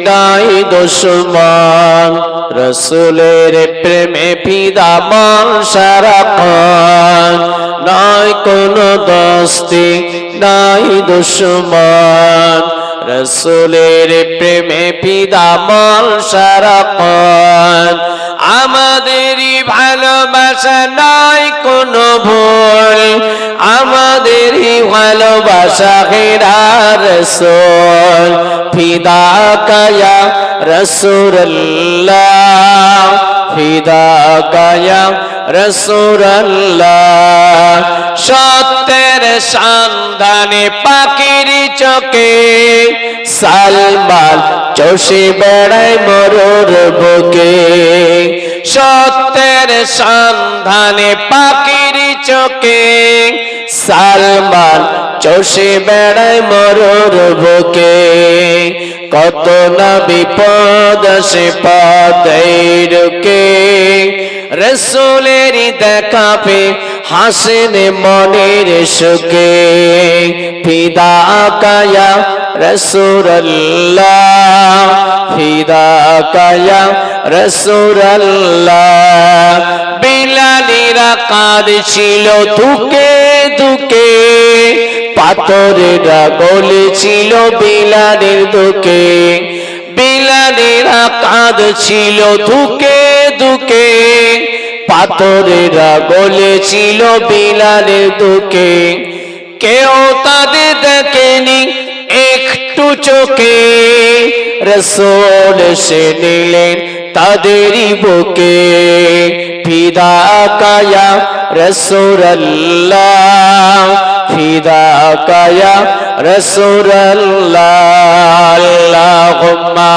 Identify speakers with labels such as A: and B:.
A: নাই দুশ্মন রসুলের প্রেমে ফিদা মন সারাক্ষণ নাই কোনো দোস্তি নাই দুশ্মন রসুলের প্রেমে ফিদা মন সারাক্ষণ আমাদেরই ভালোবাসা নাই কোনো ভুল আমাদেরই ভালোবাসা হেরা রসুল ফিদা কায়া রসুল্লাহ ফিদা কায়া রসুল্লাহ সত্যের সন্ধানে পাখির চোখে সালমান চষে বেড়ায় মরুর বুকে সত্যের সন্ধানে পাখির চোখে সালমান চষে বেড়ায় মরুর বুকে কত না বিপদ সে পথে রুকে রসুলের দেখা পে হাসেন মনের সুখে ফিদা কায়া রসুল্লাহ ফিদা কায়া রসুল্লাহ বিলালীরা কাঁদছিল দুকে দুকে পাথরেরা গলেছিল বিলালের দুকে বিলালীরা কাঁদছিল দুকে দুকে পাথরেরা গলেছিল বিলালের দুকে কেউ তাদের দেখেনি একটু চোখে রসুল সে নিলেন তাদেরই বুকে ফিদা কায়া রসুল্লাহ ফিদা কায়া রসুল্লাহ আল্লাহুম্মা